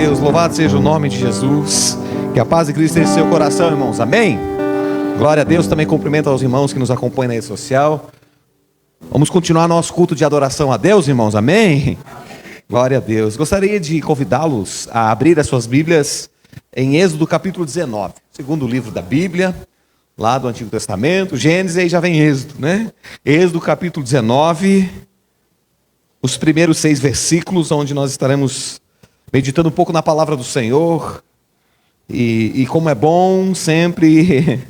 Deus, louvado seja o nome de Jesus. Que a paz de Cristo esteja em seu coração, irmãos, amém? Glória a Deus. Também cumprimento aos irmãos que nos acompanham na rede social. Vamos continuar nosso culto de adoração a Deus, irmãos, amém? Glória a Deus. Gostaria de convidá-los a abrir as suas Bíblias em Êxodo capítulo 19, segundo livro da Bíblia, lá do Antigo Testamento. Gênesis, aí já vem Êxodo, né? Êxodo capítulo 19, os primeiros 6 versículos, onde nós estaremos meditando um pouco na palavra do Senhor. E como é bom sempre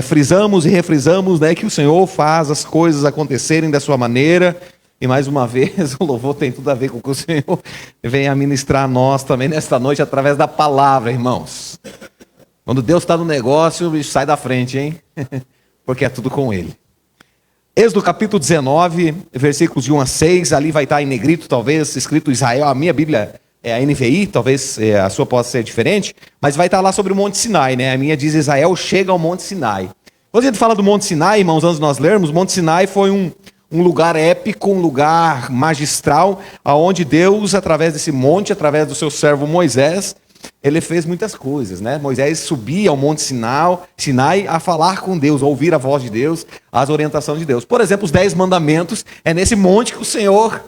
frisamos e refrisamos, né, que o Senhor faz as coisas acontecerem da sua maneira. E mais uma vez, o louvor tem tudo a ver com o que o Senhor vem a ministrar a nós também nesta noite, através da palavra, irmãos. Quando Deus está no negócio, o bicho sai da frente, hein? Porque é tudo com Ele. Êxodo capítulo 19, versículos de 1 a 6, ali vai estar em negrito, talvez, escrito Israel. A minha Bíblia é a NVI, talvez a sua possa ser diferente, mas vai estar lá sobre o Monte Sinai, né? A minha diz Israel chega ao Monte Sinai. Quando a gente fala do Monte Sinai, irmãos, antes de nós lermos, o Monte Sinai foi um lugar épico, um lugar magistral, aonde Deus, através desse monte, através do seu servo Moisés, ele fez muitas coisas, né? Moisés subia ao Monte Sinai a falar com Deus, a ouvir a voz de Deus, as orientações de Deus. Por exemplo, os 10 mandamentos, é nesse monte que o Senhor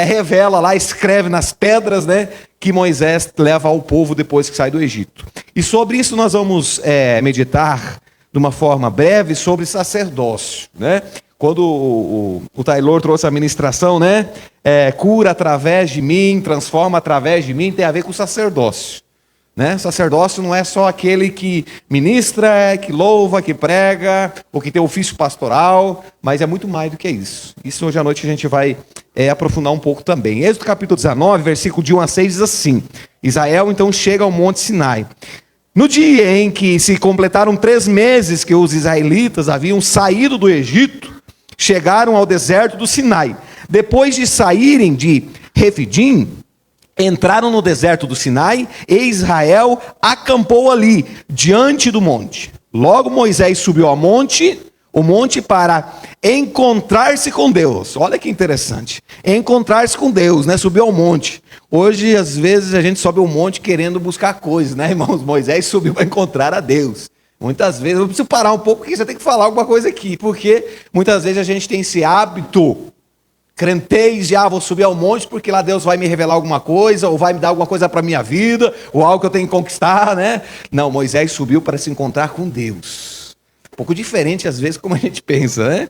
revela lá, escreve nas pedras, né, que Moisés leva ao povo depois que sai do Egito. E sobre isso nós vamos meditar de uma forma breve sobre sacerdócio, né? Quando o Taylor trouxe a ministração, né, cura através de mim, transforma através de mim, tem a ver com sacerdócio. Né? Sacerdócio não é só aquele que ministra, que louva, que prega, ou que tem ofício pastoral, mas é muito mais do que isso. Isso hoje à noite a gente vai aprofundar um pouco também. Êxodo capítulo 19, versículo de 1 a 6 diz assim: Israel então chega ao Monte Sinai. No dia em que se completaram 3 meses que os israelitas haviam saído do Egito, chegaram ao deserto do Sinai. Depois de saírem de Refidim, entraram no deserto do Sinai e Israel acampou ali, diante do monte. Logo Moisés subiu ao monte, o monte para encontrar-se com Deus. Olha que interessante. Encontrar-se com Deus, né? Subiu ao monte. Hoje, às vezes, a gente sobe ao monte querendo buscar coisas, né, irmãos? Moisés subiu para encontrar a Deus. Muitas vezes, eu preciso parar um pouco, porque você tem que falar alguma coisa aqui. Porque muitas vezes a gente tem esse hábito, crenteis, vou subir ao monte porque lá Deus vai me revelar alguma coisa, ou vai me dar alguma coisa para a minha vida, ou algo que eu tenho que conquistar, né? Não, Moisés subiu para se encontrar com Deus. Um pouco diferente às vezes como a gente pensa, né?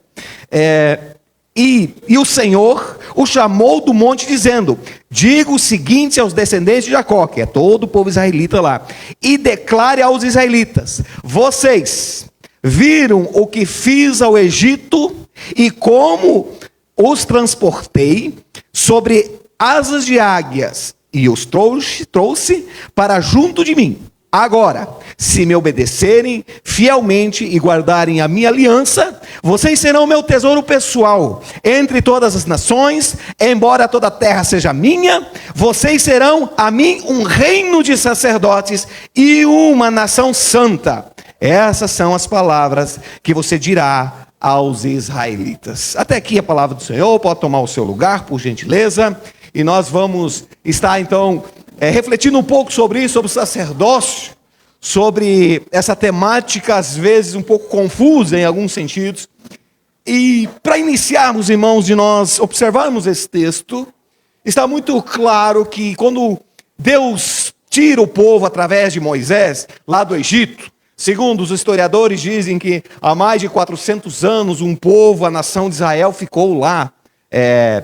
E o Senhor o chamou do monte dizendo: diga o seguinte aos descendentes de Jacó, que é todo o povo israelita lá, e declare aos israelitas: vocês viram o que fiz ao Egito e como os transportei sobre asas de águias e os trouxe para junto de mim. Agora, se me obedecerem fielmente e guardarem a minha aliança, vocês serão meu tesouro pessoal entre todas as nações. Embora toda a terra seja minha, vocês serão a mim um reino de sacerdotes e uma nação santa. Essas são as palavras que você dirá aos israelitas. Até aqui a palavra do Senhor. Pode tomar o seu lugar, por gentileza. E nós vamos estar então refletindo um pouco sobre isso, sobre o sacerdócio, sobre essa temática às vezes um pouco confusa em alguns sentidos. E para iniciarmos, irmãos, de nós observarmos esse texto, está muito claro que quando Deus tira o povo através de Moisés lá do Egito, segundo os historiadores dizem que há mais de 400 anos um povo, a nação de Israel, ficou lá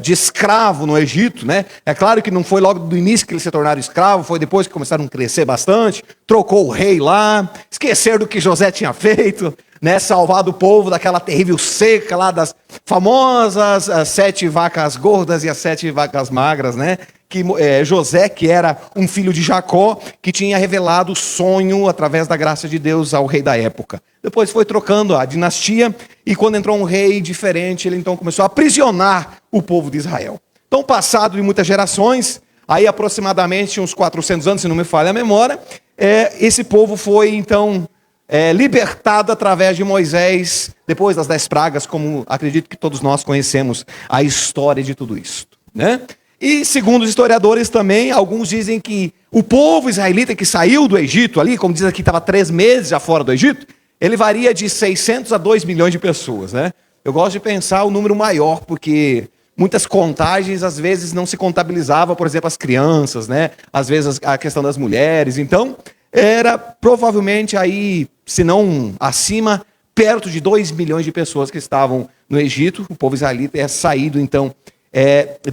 de escravo no Egito, né? É claro que não foi logo do início que eles se tornaram escravos, foi depois que começaram a crescer bastante, trocou o rei lá, esqueceram do que José tinha feito, né? Salvado o povo daquela terrível seca lá das famosas 7 vacas gordas e as 7 vacas magras, né? Que José, que era um filho de Jacó, que tinha revelado o sonho através da graça de Deus ao rei da época. Depois foi trocando a dinastia, e quando entrou um rei diferente, ele então começou a aprisionar o povo de Israel. Então, passado de muitas gerações, aí aproximadamente uns 400 anos, se não me falha a memória, esse povo foi então libertado através de Moisés, depois das 10 pragas, como acredito que todos nós conhecemos a história de tudo isso, né? E segundo os historiadores também, alguns dizem que o povo israelita que saiu do Egito ali, como diz aqui, estava 3 meses já fora do Egito, ele varia de 600 a 2 milhões de pessoas, né? Eu gosto de pensar o número maior, porque muitas contagens às vezes não se contabilizava, por exemplo, as crianças, né? Às vezes a questão das mulheres. Então, era provavelmente aí, se não acima, perto de 2 milhões de pessoas que estavam no Egito. O povo israelita é saído, então,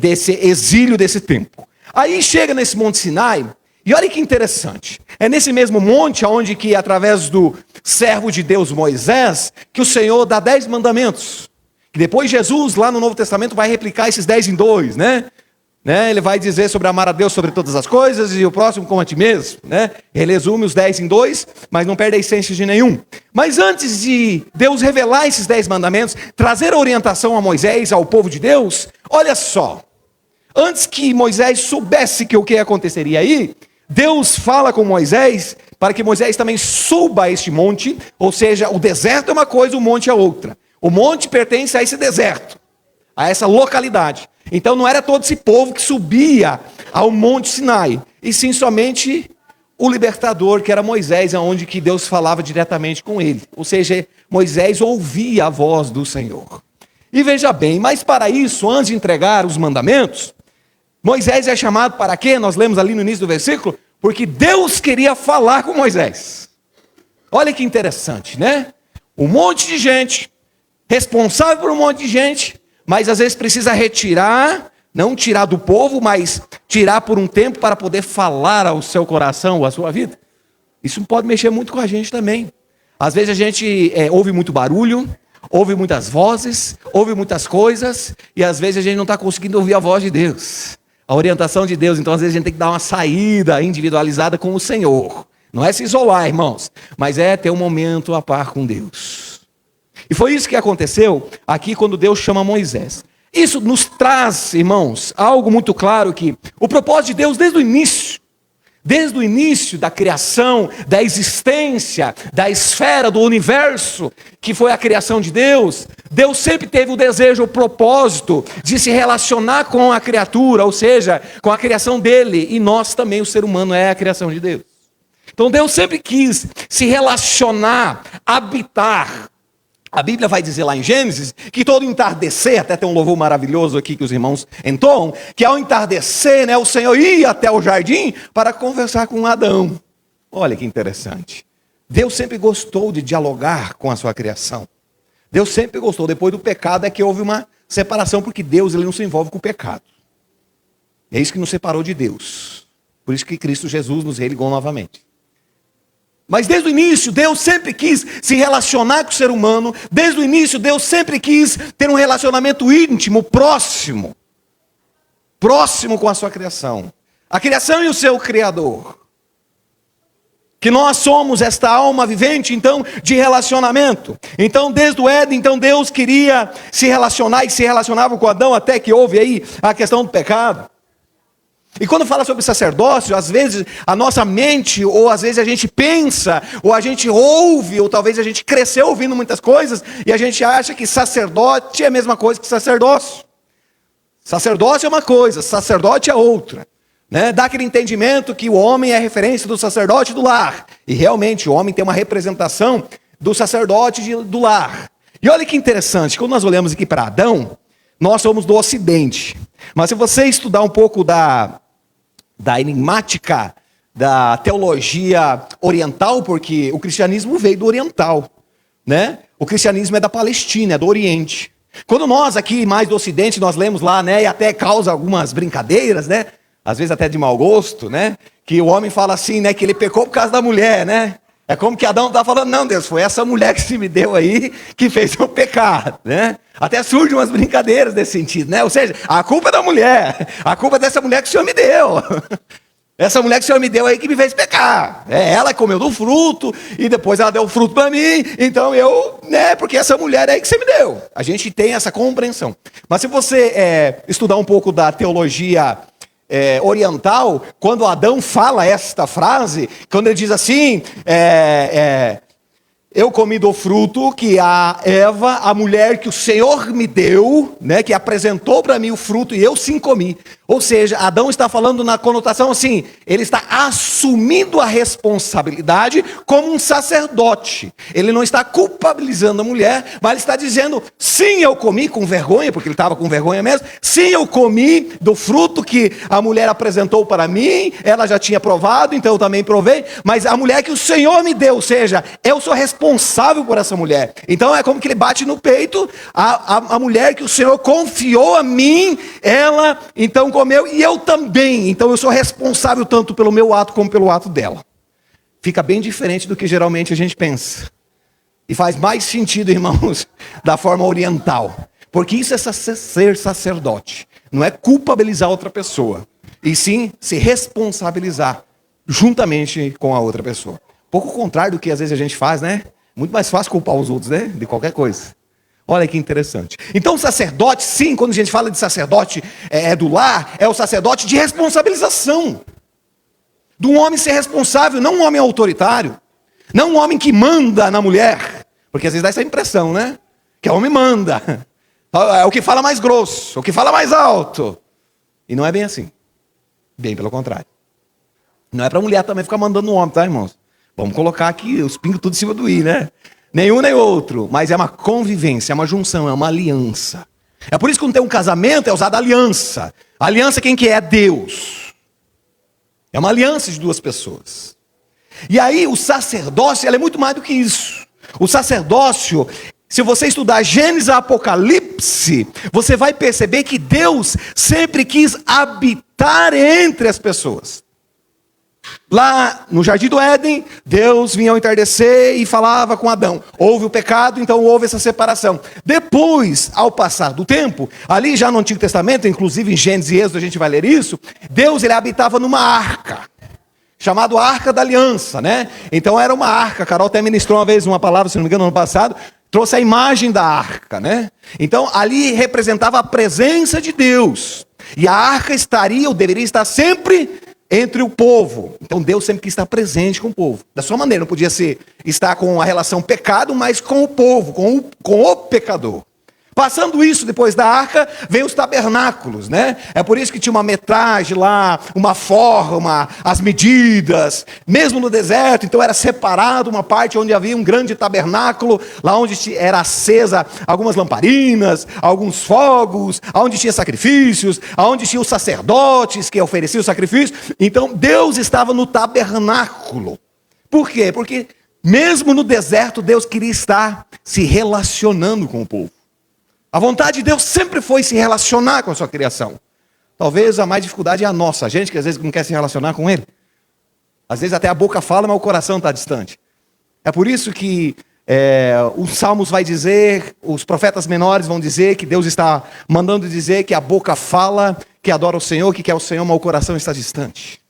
desse exílio desse tempo. Aí chega nesse Monte Sinai, e olha que interessante. É nesse mesmo monte, onde que, através do servo de Deus Moisés, que o Senhor dá 10 mandamentos. Que depois Jesus, lá no Novo Testamento, vai replicar esses 10 em 2, né? Ele vai dizer sobre amar a Deus sobre todas as coisas e o próximo como a ti mesmo, né? Ele resume os 10 em 2, mas não perde a essência de nenhum. Mas antes de Deus revelar esses 10 mandamentos, trazer a orientação a Moisés, ao povo de Deus, olha só. Antes que Moisés soubesse que o que aconteceria aí, Deus fala com Moisés para que Moisés também suba a este monte, ou seja, o deserto é uma coisa, o monte é outra. O monte pertence a esse deserto, a essa localidade. Então não era todo esse povo que subia ao Monte Sinai, e sim somente o libertador, que era Moisés, onde que Deus falava diretamente com ele. Ou seja, Moisés ouvia a voz do Senhor. E veja bem, mas para isso, antes de entregar os mandamentos, Moisés é chamado para quê? Nós lemos ali no início do versículo, porque Deus queria falar com Moisés. Olha que interessante, né? Um monte de gente, responsável por um monte de gente, mas às vezes precisa retirar, não tirar do povo, mas tirar por um tempo para poder falar ao seu coração, ou à sua vida. Isso pode mexer muito com a gente também. Às vezes a gente ouve muito barulho, ouve muitas vozes, ouve muitas coisas, e às vezes a gente não está conseguindo ouvir a voz de Deus, a orientação de Deus. Então às vezes a gente tem que dar uma saída individualizada com o Senhor. Não é se isolar, irmãos, mas é ter um momento a par com Deus. E foi isso que aconteceu aqui quando Deus chama Moisés. Isso nos traz, irmãos, algo muito claro, que o propósito de Deus desde o início da criação, da existência, da esfera, do universo, que foi a criação de Deus, Deus sempre teve o desejo, o propósito de se relacionar com a criatura, ou seja, com a criação dele, e nós também, o ser humano, é a criação de Deus. Então Deus sempre quis se relacionar, habitar. A Bíblia vai dizer lá em Gênesis que todo entardecer, até tem um louvor maravilhoso aqui que os irmãos entoam, que ao entardecer, né, o Senhor ia até o jardim para conversar com Adão. Olha que interessante. Deus sempre gostou de dialogar com a sua criação. Deus sempre gostou. Depois do pecado é que houve uma separação, porque Deus ele não se envolve com o pecado. É isso que nos separou de Deus. Por isso que Cristo Jesus nos religou novamente. Mas desde o início, Deus sempre quis se relacionar com o ser humano. Desde o início, Deus sempre quis ter um relacionamento íntimo, próximo com a sua criação. A criação e o seu Criador. Que nós somos esta alma vivente, então, de relacionamento. Então, desde o Éden, então, Deus queria se relacionar e se relacionava com Adão, até que houve aí a questão do pecado. E quando fala sobre sacerdócio, às vezes a nossa mente, ou às vezes a gente pensa, ou a gente ouve, ou talvez a gente cresceu ouvindo muitas coisas, e a gente acha que sacerdote é a mesma coisa que sacerdócio. Sacerdócio é uma coisa, sacerdote é outra. Né? Dá aquele entendimento que o homem é referência do sacerdote do lar. E realmente o homem tem uma representação do sacerdote do lar. E olha que interessante, quando nós olhamos aqui para Adão, nós somos do Ocidente. Mas se você estudar um pouco da enigmática da teologia oriental, porque o cristianismo veio do oriental, né? O cristianismo é da Palestina, é do Oriente. Quando nós aqui, mais do Ocidente, nós lemos lá, né? E até causa algumas brincadeiras, né? Às vezes até de mau gosto, né? Que o homem fala assim, né? Que ele pecou por causa da mulher, né? É como que Adão está falando, não, Deus, foi essa mulher que se me deu aí que fez eu pecar, né? Até surgem umas brincadeiras nesse sentido, né? Ou seja, a culpa é da mulher, a culpa é dessa mulher que o Senhor me deu. Essa mulher que o Senhor me deu aí que me fez pecar. Ela comeu do fruto e depois ela deu o fruto para mim, então eu, né? Porque essa mulher aí que você me deu. A gente tem essa compreensão. Mas se você estudar um pouco da teologia oriental, quando Adão fala esta frase, quando ele diz assim, eu comi do fruto que a Eva, a mulher que o Senhor me deu, né, que apresentou para mim o fruto, e eu sim comi. Ou seja, Adão está falando na conotação assim, ele está assumindo a responsabilidade como um sacerdote. Ele não está culpabilizando a mulher, mas ele está dizendo, sim, eu comi com vergonha, porque ele estava com vergonha mesmo. Sim, eu comi do fruto que a mulher apresentou para mim, ela já tinha provado, então eu também provei. Mas a mulher que o Senhor me deu, ou seja, eu sou responsável por essa mulher. Então é como que ele bate no peito, a mulher que o Senhor confiou a mim, ela então comeu e eu também. Então eu sou responsável tanto pelo meu ato como pelo ato dela. Fica bem diferente do que geralmente a gente pensa. E faz mais sentido, irmãos, da forma oriental. Porque isso é ser sacerdote. Não é culpabilizar outra pessoa. E sim se responsabilizar juntamente com a outra pessoa. Pouco contrário do que às vezes a gente faz, né? Muito mais fácil culpar os outros, né? De qualquer coisa. Olha que interessante. Então o sacerdote, sim, quando a gente fala de sacerdote do lar, é o sacerdote de responsabilização. De um homem ser responsável, não um homem autoritário. Não um homem que manda na mulher. Porque às vezes dá essa impressão, né? Que o homem manda. É o que fala mais grosso, o que fala mais alto. E não é bem assim. Bem pelo contrário. Não é para a mulher também ficar mandando no homem, tá, irmãos? Vamos colocar aqui os pingos tudo em cima do i, né? Nenhum nem outro, mas é uma convivência, é uma junção, é uma aliança. É por isso que quando tem um casamento é usada aliança. A aliança quem que é? Deus. É uma aliança de duas pessoas. E aí o sacerdócio, ela é muito mais do que isso. O sacerdócio, se você estudar Gênesis e Apocalipse, você vai perceber que Deus sempre quis habitar entre as pessoas. Lá no Jardim do Éden, Deus vinha ao entardecer e falava com Adão. Houve o pecado, então houve essa separação. Depois, ao passar do tempo, ali já no Antigo Testamento, inclusive em Gênesis e Êxodo a gente vai ler isso, Deus ele habitava numa arca, chamada Arca da Aliança, né? Então era uma arca, Carol até ministrou uma vez uma palavra, se não me engano, no ano passado, trouxe a imagem da arca, né? Então ali representava a presença de Deus. E a arca estaria, ou deveria estar sempre entre o povo. Então Deus sempre quis estar presente com o povo. Da sua maneira, não podia estar com a relação pecado, mas com o povo, com o pecador. Passando isso, depois da arca, vem os tabernáculos, né? É por isso que tinha uma metragem lá, uma forma, as medidas. Mesmo no deserto, então era separado uma parte onde havia um grande tabernáculo, lá onde era acesa algumas lamparinas, alguns fogos, onde tinha sacrifícios, onde tinha os sacerdotes que ofereciam o sacrifício. Então Deus estava no tabernáculo. Por quê? Porque mesmo no deserto, Deus queria estar se relacionando com o povo. A vontade de Deus sempre foi se relacionar com a sua criação. Talvez a mais dificuldade é a nossa, a gente que às vezes não quer se relacionar com Ele. Às vezes até a boca fala, mas o coração está distante. É por isso que os Salmos vai dizer, os profetas menores vão dizer que Deus está mandando dizer que a boca fala, que adora o Senhor, que quer o Senhor, mas o coração está distante.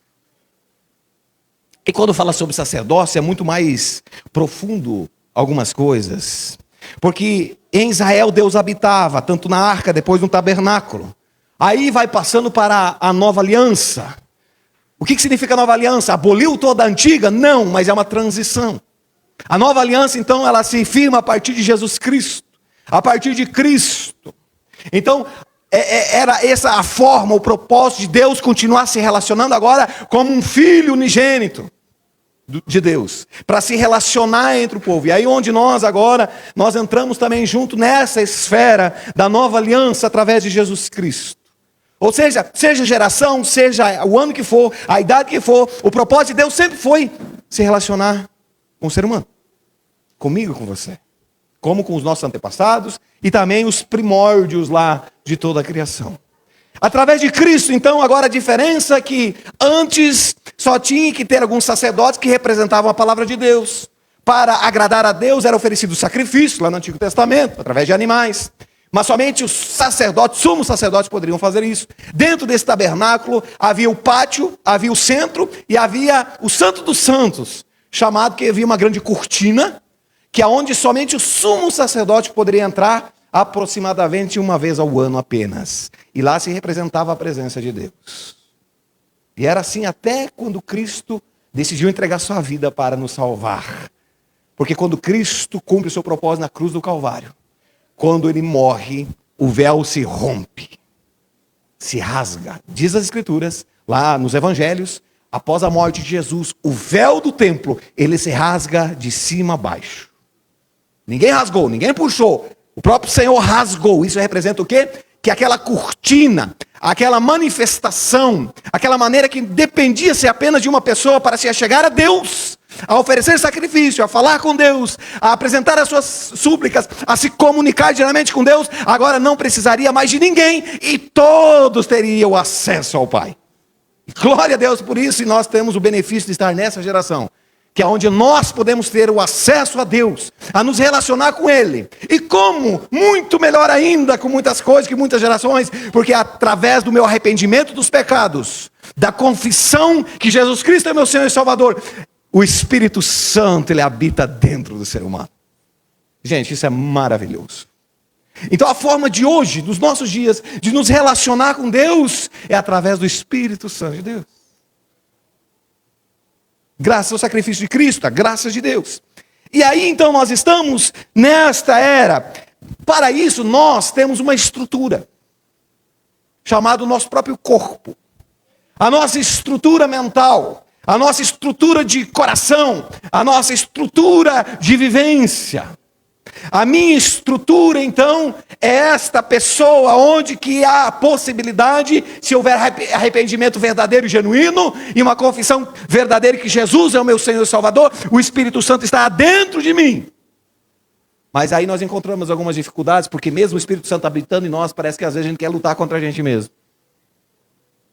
E quando fala sobre sacerdócio é muito mais profundo algumas coisas. Porque em Israel Deus habitava, tanto na arca, depois no tabernáculo. Aí vai passando para a nova aliança. O que significa nova aliança? Aboliu toda a antiga? Não, mas é uma transição. A nova aliança, então, ela se firma a partir de Jesus Cristo. A partir de Cristo. Então, era essa a forma, o propósito de Deus continuar se relacionando agora como um filho unigênito de Deus, para se relacionar entre o povo. E aí onde nós entramos também junto nessa esfera da nova aliança através de Jesus Cristo. Ou seja geração, seja o ano que for, a idade que for, o propósito de Deus sempre foi se relacionar com o ser humano. Comigo e com você. Como com os nossos antepassados e também os primórdios lá de toda a criação. Através de Cristo, então, agora a diferença é que antes só tinha que ter alguns sacerdotes que representavam a palavra de Deus. Para agradar a Deus era oferecido sacrifício lá no Antigo Testamento, através de animais. Mas somente os sacerdotes, sumos sacerdotes poderiam fazer isso. Dentro desse tabernáculo havia o pátio, havia o centro e havia o Santo dos Santos, chamado que havia uma grande cortina, que é onde somente o sumo sacerdote poderia entrar aproximadamente uma vez ao ano apenas. E lá se representava a presença de Deus. E era assim até quando Cristo decidiu entregar sua vida para nos salvar. Porque quando Cristo cumpre o seu propósito na cruz do Calvário, quando ele morre, o véu se rompe. se rasga. Diz as Escrituras, lá nos Evangelhos, após a morte de Jesus, o véu do templo, ele se rasga de cima a baixo. Ninguém rasgou, ninguém puxou. O próprio Senhor rasgou. Isso representa o quê? Que aquela cortina, aquela manifestação, aquela maneira que dependia-se apenas de uma pessoa para se achegar a Deus, a oferecer sacrifício, a falar com Deus, a apresentar as suas súplicas, a se comunicar diretamente com Deus, agora não precisaria mais de ninguém e todos teriam acesso ao Pai. Glória a Deus por isso, e nós temos o benefício de estar nessa geração, que é onde nós podemos ter o acesso a Deus, a nos relacionar com Ele. E como? Muito melhor ainda, com muitas coisas, que muitas gerações, porque através do meu arrependimento dos pecados, da confissão que Jesus Cristo é meu Senhor e Salvador, o Espírito Santo, Ele habita dentro do ser humano. Gente, isso é maravilhoso. Então a forma de hoje, dos nossos dias, de nos relacionar com Deus, é através do Espírito Santo de Deus. Graças ao sacrifício de Cristo, a graça de Deus. E aí então nós estamos nesta era. Para isso nós temos uma estrutura, chamada nosso próprio corpo. A nossa estrutura mental, a nossa estrutura de coração, a nossa estrutura de vivência. A minha estrutura, então, é esta pessoa, onde que há a possibilidade, se houver arrependimento verdadeiro e genuíno, e uma confissão verdadeira que Jesus é o meu Senhor e Salvador, o Espírito Santo está dentro de mim. Mas aí nós encontramos algumas dificuldades, porque mesmo o Espírito Santo habitando em nós, parece que às vezes a gente quer lutar contra a gente mesmo.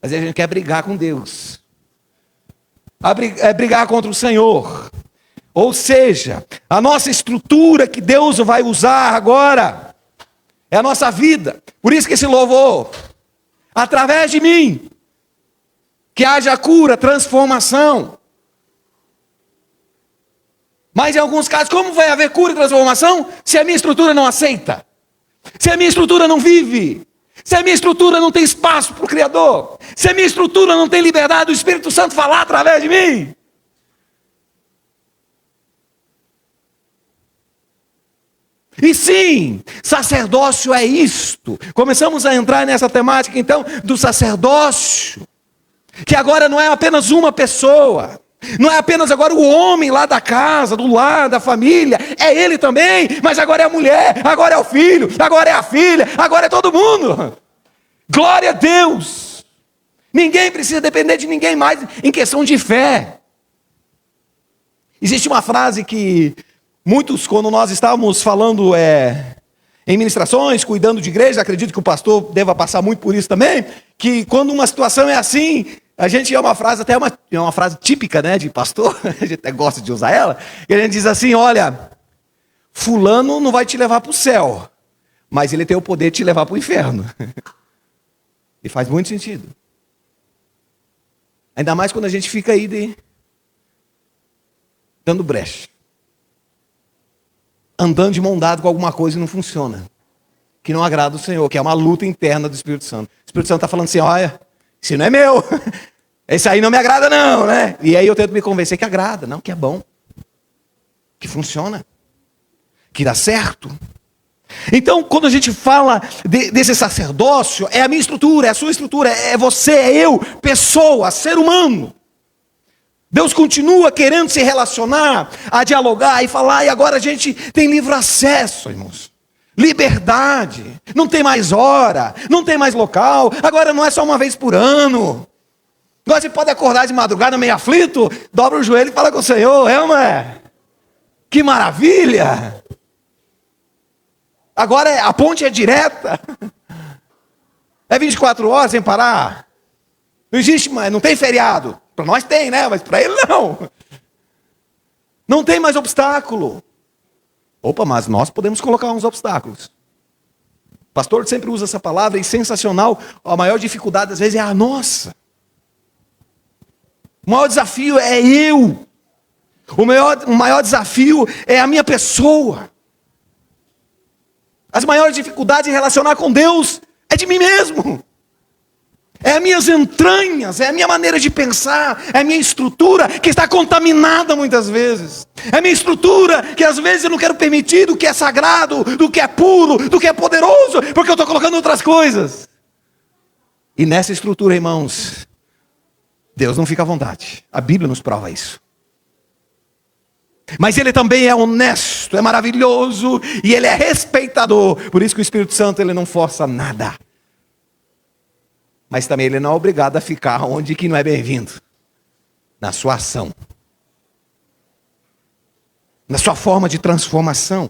Às vezes a gente quer brigar com Deus. Brigar contra o Senhor. Ou seja, a nossa estrutura que Deus vai usar agora é a nossa vida. Por isso que esse louvor, através de mim, que haja cura, transformação. Mas em alguns casos, como vai haver cura e transformação se a minha estrutura não aceita? Se a minha estrutura não vive? Se a minha estrutura não tem espaço para o Criador? Se a minha estrutura não tem liberdade do Espírito Santo falar através de mim? E sim, sacerdócio é isto. Começamos a entrar nessa temática então do sacerdócio, que agora não é apenas uma pessoa, não é apenas agora o homem lá da casa, do lar, da família, é ele também, mas agora é a mulher, agora é o filho, agora é a filha, agora é todo mundo. Glória a Deus. Ninguém precisa depender de ninguém mais em questão de fé. Existe uma frase que muitos, quando nós estávamos falando em ministrações, cuidando de igreja, acredito que o pastor deva passar muito por isso também, que quando uma situação é assim, a gente é uma frase, até uma frase típica, né, de pastor, a gente até gosta de usar ela, que a gente diz assim, olha, fulano não vai te levar para o céu, mas ele tem o poder de te levar para o inferno. E faz muito sentido. Ainda mais quando a gente fica aí dando brecha. Andando de mão dada com alguma coisa e não funciona. Que não agrada o Senhor, que é uma luta interna do Espírito Santo. O Espírito Santo está falando assim, olha, esse não é meu. Esse aí não me agrada não, né? E aí eu tento me convencer que agrada, não, que é bom. Que funciona. Que dá certo. Então, quando a gente fala desse sacerdócio, é a minha estrutura, é a sua estrutura, é você, é eu, pessoa, ser humano. Deus continua querendo se relacionar, a dialogar e falar, e agora a gente tem livre acesso, irmãos. Liberdade, não tem mais hora, não tem mais local, agora não é só uma vez por ano. Agora você pode acordar de madrugada meio aflito, dobra o joelho e fala com o Senhor, que maravilha! Agora a ponte é direta, é 24 horas sem parar, não existe mais, não tem feriado. Para nós tem, né? Mas para ele não. Não tem mais obstáculo. Opa, mas nós podemos colocar uns obstáculos. O pastor sempre usa essa palavra e sensacional. A maior dificuldade às vezes é a nossa. O maior desafio é eu. O maior desafio é a minha pessoa. As maiores dificuldades em relacionar com Deus é de mim mesmo. É as minhas entranhas, é a minha maneira de pensar, é a minha estrutura que está contaminada muitas vezes. É a minha estrutura que às vezes eu não quero permitir do que é sagrado, do que é puro, do que é poderoso, porque eu estou colocando outras coisas. E nessa estrutura, irmãos, Deus não fica à vontade. A Bíblia nos prova isso. Mas Ele também é honesto, é maravilhoso e Ele é respeitador. Por isso que o Espírito Santo Ele não força nada. Mas também Ele não é obrigado a ficar onde que não é bem-vindo. Na sua ação. Na sua forma de transformação.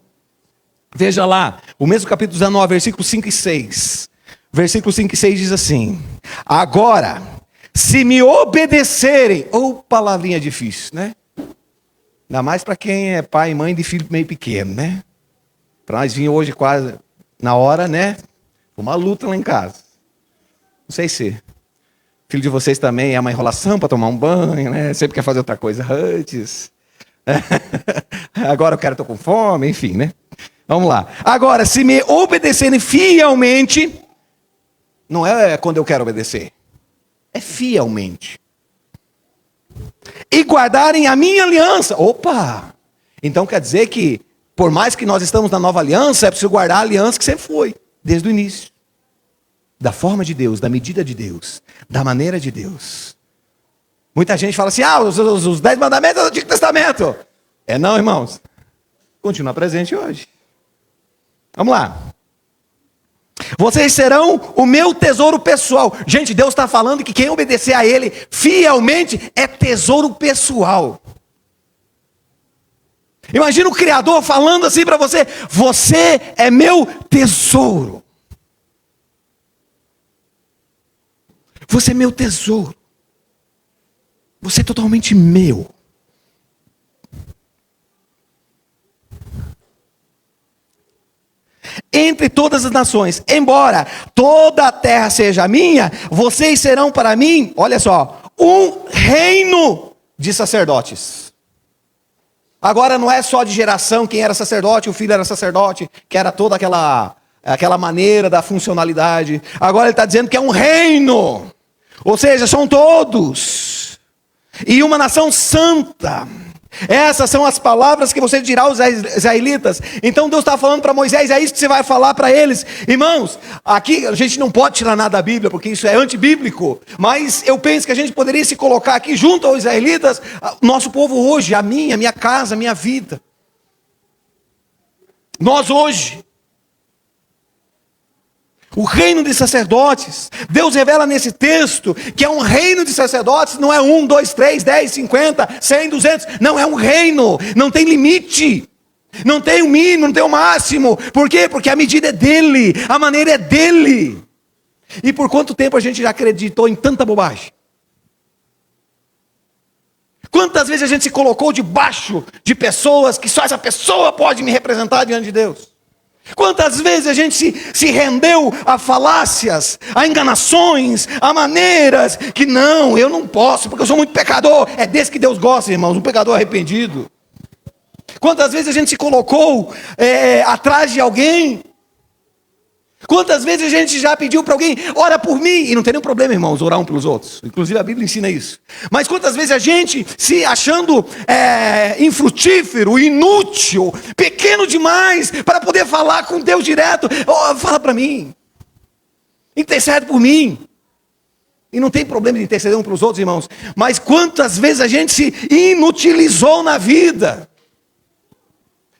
Veja lá, o mesmo capítulo 19, versículos 5 e 6. Versículo 5 e 6 diz assim: agora, se me obedecerem, ou palavrinha difícil, né? Ainda mais para quem é pai e mãe de filho meio pequeno, né? Para nós vir hoje quase na hora, né? Uma luta lá em casa. Não sei se filho de vocês também é uma enrolação para tomar um banho, né? Sempre quer fazer outra coisa antes. Agora eu quero, estou com fome, enfim, né? Vamos lá. Agora, se me obedecerem fielmente, não é quando eu quero obedecer, é fielmente. E guardarem a minha aliança. Opa! Então quer dizer que, por mais que nós estamos na nova aliança, é preciso guardar a aliança que sempre foi, desde o início. Da forma de Deus, da medida de Deus, da maneira de Deus. Muita gente fala assim, os 10 mandamentos do Antigo Testamento. É não, irmãos. Continua presente hoje. Vamos lá. Vocês serão o meu tesouro pessoal. Gente, Deus está falando que quem obedecer a Ele fielmente é tesouro pessoal. Imagina o Criador falando assim para você: você é meu tesouro. Você é meu tesouro. Você é totalmente meu. Entre todas as nações, embora toda a terra seja minha, vocês serão para mim, olha só, um reino de sacerdotes. Agora não é só de geração, quem era sacerdote, o filho era sacerdote, que era toda aquela maneira da funcionalidade. Agora ele está dizendo que é um reino, ou seja, são todos, e uma nação santa. Essas são as palavras que você dirá aos israelitas. Então Deus está falando para Moisés, é isso que você vai falar para eles. Irmãos, aqui a gente não pode tirar nada da Bíblia, porque isso é antibíblico. Mas eu penso que a gente poderia se colocar aqui junto aos israelitas, nosso povo hoje, a minha casa, a minha vida. Nós hoje. O reino de sacerdotes, Deus revela nesse texto que é um reino de sacerdotes, não é 1, 2, 3, 10, 50, 100, 200, não, é um reino, não tem limite, não tem o mínimo, não tem o máximo. Por quê? Porque a medida é dele, a maneira é dele. E por quanto tempo a gente já acreditou em tanta bobagem? Quantas vezes a gente se colocou debaixo de pessoas que só essa pessoa pode me representar diante de Deus? Quantas vezes a gente se rendeu a falácias, a enganações, a maneiras que não, eu não posso, porque eu sou muito pecador. É desse que Deus gosta, irmãos, um pecador arrependido. Quantas vezes a gente se colocou atrás de alguém? Quantas vezes a gente já pediu para alguém, ora por mim, e não tem nenhum problema, irmãos, orar um pelos outros. Inclusive a Bíblia ensina isso. Mas quantas vezes a gente se achando infrutífero, inútil, pequeno demais, para poder falar com Deus direto, fala para mim, intercede por mim. E não tem problema de interceder um pelos outros, irmãos. Mas quantas vezes a gente se inutilizou na vida.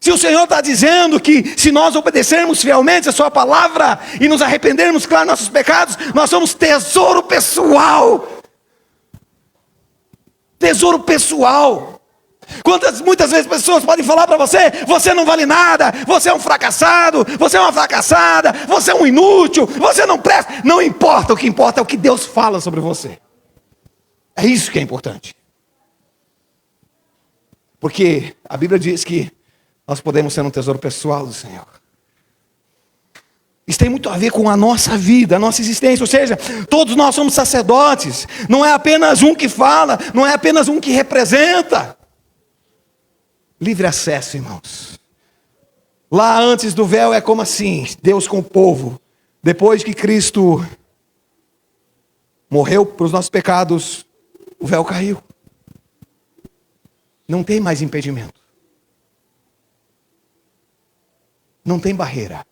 Se o Senhor está dizendo que se nós obedecermos fielmente a sua palavra e nos arrependermos, claro, nossos pecados, nós somos tesouro pessoal. Tesouro pessoal. Muitas vezes pessoas podem falar para você, você não vale nada, você é um fracassado, você é uma fracassada, você é um inútil, você não presta. Não importa, o que importa é o que Deus fala sobre você. É isso que é importante. Porque a Bíblia diz que nós podemos ser um tesouro pessoal do Senhor. Isso tem muito a ver com a nossa vida, a nossa existência. Ou seja, todos nós somos sacerdotes. Não é apenas um que fala, não é apenas um que representa. Livre acesso, irmãos. Lá antes do véu é como assim, Deus com o povo. Depois que Cristo morreu para os nossos pecados, o véu caiu. Não tem mais impedimento. Não tem barreira.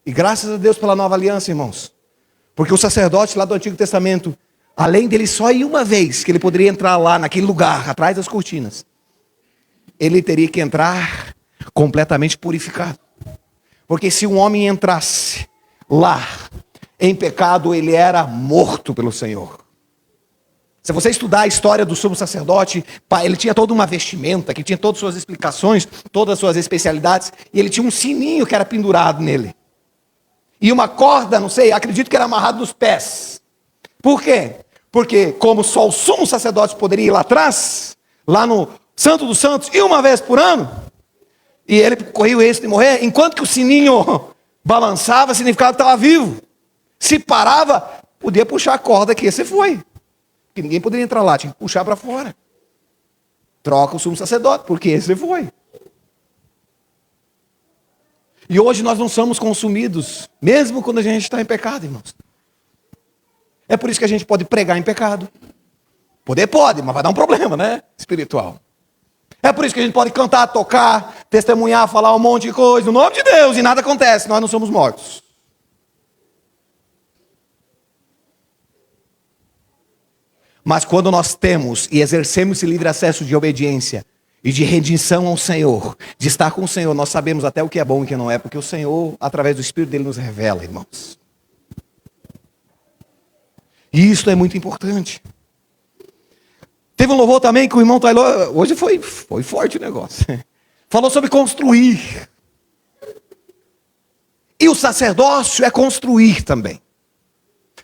E graças a Deus pela nova aliança, irmãos. Porque o sacerdote lá do Antigo Testamento, além dele só ir uma vez, que ele poderia entrar lá naquele lugar, atrás das cortinas, ele teria que entrar completamente purificado. Porque se um homem entrasse lá em pecado, ele era morto pelo Senhor. Se você estudar a história do sumo sacerdote, ele tinha toda uma vestimenta, que tinha todas as suas explicações, todas as suas especialidades, e ele tinha um sininho que era pendurado nele. E uma corda, não sei, acredito que era amarrado nos pés. Por quê? Porque como só o sumo sacerdote poderia ir lá atrás, lá no Santo dos Santos, e uma vez por ano, e ele corria o risco de morrer, enquanto que o sininho balançava, significava que estava vivo. Se parava, podia puxar a corda que esse foi. Porque ninguém poderia entrar lá, tinha que puxar para fora. Troca o sumo sacerdote, porque esse foi. E hoje nós não somos consumidos, mesmo quando a gente está em pecado, irmãos. É por isso que a gente pode pregar em pecado. Poder pode, mas vai dar um problema, né? Espiritual. É por isso que a gente pode cantar, tocar, testemunhar, falar um monte de coisa, no nome de Deus, e nada acontece, nós não somos mortos. Mas quando nós temos e exercemos esse livre acesso de obediência, e de redenção ao Senhor, de estar com o Senhor, nós sabemos até o que é bom e o que não é, porque o Senhor, através do Espírito dele, nos revela, irmãos. E isso é muito importante. Teve um louvor também que o irmão Taylor, hoje foi forte o negócio, falou sobre construir. E o sacerdócio é construir também.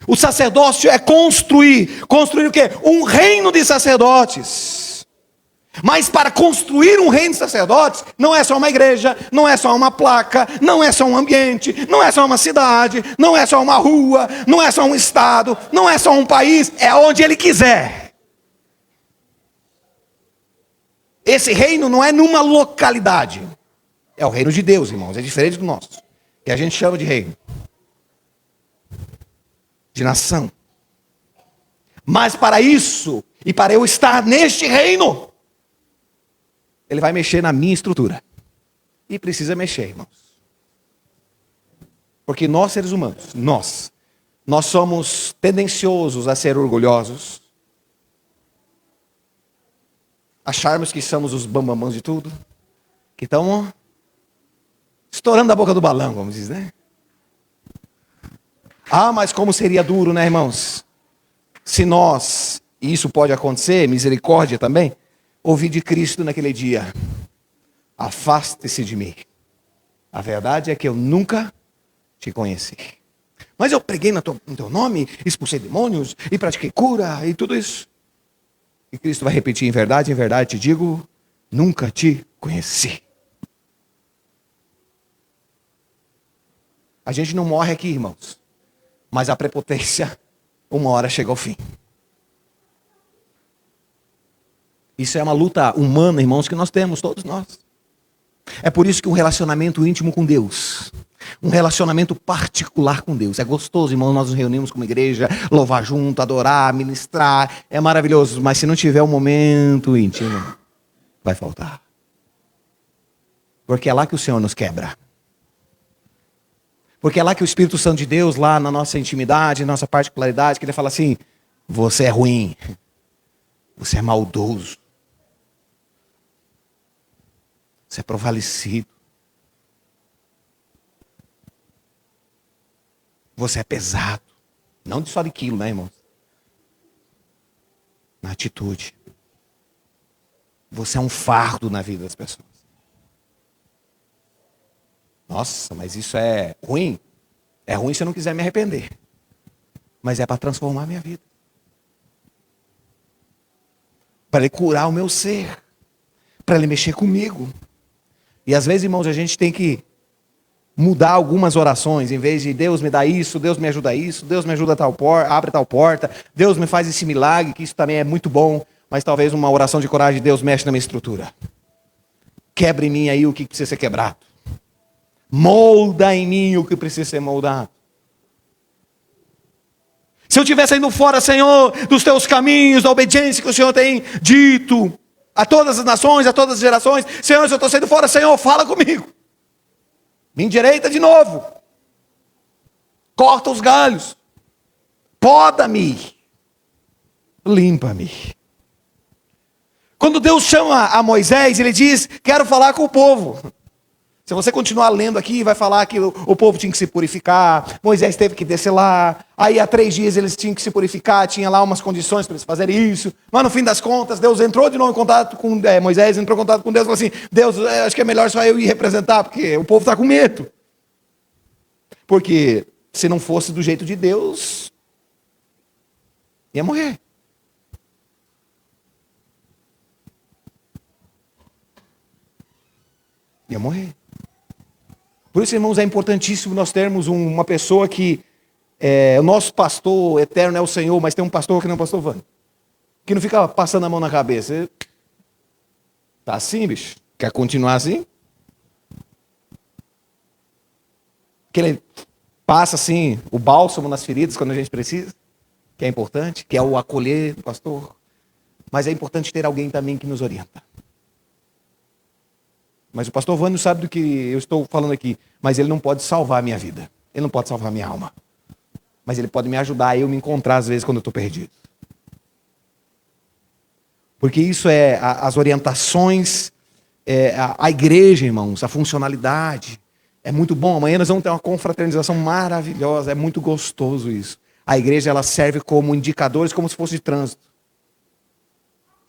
O sacerdócio é construir. Construir o quê? Um reino de sacerdotes. Mas para construir um reino de sacerdotes, não é só uma igreja, não é só uma placa, não é só um ambiente, não é só uma cidade, não é só uma rua, não é só um estado, não é só um país, é onde ele quiser. Esse reino não é numa localidade, é o reino de Deus, irmãos, é diferente do nosso, que a gente chama de reino, de nação. Mas para isso, e para eu estar neste reino, ele vai mexer na minha estrutura. E precisa mexer, irmãos. Porque nós, seres humanos, nós somos tendenciosos a ser orgulhosos. Acharmos que somos os bambambãs de tudo. Que estão estourando a boca do balão, vamos dizer, né? Ah, mas como seria duro, né, irmãos? Se nós, e isso pode acontecer, misericórdia também, ouvir de Cristo naquele dia: afaste-se de mim. A verdade é que eu nunca te conheci. Mas eu preguei no teu nome, expulsei demônios e pratiquei cura e tudo isso. E Cristo vai repetir: em verdade te digo, nunca te conheci. A gente não morre aqui, irmãos, mas a prepotência, uma hora chega ao fim. Isso é uma luta humana, irmãos, que nós temos, todos nós. É por isso que um relacionamento íntimo com Deus, um relacionamento particular com Deus, é gostoso, irmãos, nós nos reunimos como igreja, louvar junto, adorar, ministrar, é maravilhoso, mas se não tiver um momento íntimo, vai faltar. Porque é lá que o Senhor nos quebra. Porque é lá que o Espírito Santo de Deus, lá na nossa intimidade, na nossa particularidade, que ele fala assim: você é ruim, você é maldoso, você é prevalecido, você é pesado. Não só de quilo, né, irmãos? Na atitude. Você é um fardo na vida das pessoas. Nossa, mas isso é ruim? É ruim se eu não quiser me arrepender. Mas é para transformar a minha vida. Para ele curar o meu ser. Para ele mexer comigo. E às vezes, irmãos, a gente tem que mudar algumas orações. Em vez de Deus me dá isso, Deus me ajuda isso, Deus me ajuda a tal porta, abre tal porta, Deus me faz esse milagre, que isso também é muito bom. Mas talvez uma oração de coragem: Deus mexe na minha estrutura. Quebra em mim aí o que precisa ser quebrado. Molda em mim o que precisa ser moldado. Se eu estiver saindo fora, Senhor, dos teus caminhos, da obediência que o Senhor tem dito a todas as nações, a todas as gerações, Senhor, se eu estou saindo fora, Senhor, fala comigo. Me endireita de novo. Corta os galhos. poda-me, limpa-me. Quando Deus chama a Moisés, ele diz, quero falar com o povo. Se você continuar lendo aqui, vai falar que o povo tinha que se purificar, Moisés teve que descer lá, aí há 3 dias eles tinham que se purificar, tinha lá umas condições para eles fazerem isso, mas no fim das contas, Deus entrou de novo em contato com Moisés, entrou em contato com Deus e falou assim, Deus, acho que é melhor só eu ir representar, porque o povo está com medo. Porque se não fosse do jeito de Deus, ia morrer. Ia morrer. Por isso, irmãos, é importantíssimo nós termos uma pessoa que o nosso pastor eterno é o Senhor, mas tem um pastor que não é o pastor Vânio, que não fica passando a mão na cabeça. Tá assim, bicho? Quer continuar assim? Que ele passa assim o bálsamo nas feridas quando a gente precisa, que é importante, que é o acolher do pastor. Mas é importante ter alguém também que nos orienta. Mas o pastor Vânio sabe do que eu estou falando aqui. Mas ele não pode salvar a minha vida. Ele não pode salvar a minha alma. Mas ele pode me ajudar a eu me encontrar às vezes quando eu estou perdido. Porque isso é as orientações, a igreja, irmãos, a funcionalidade. É muito bom. Amanhã nós vamos ter uma confraternização maravilhosa. É muito gostoso isso. A igreja, ela serve como indicadores, como se fosse de trânsito.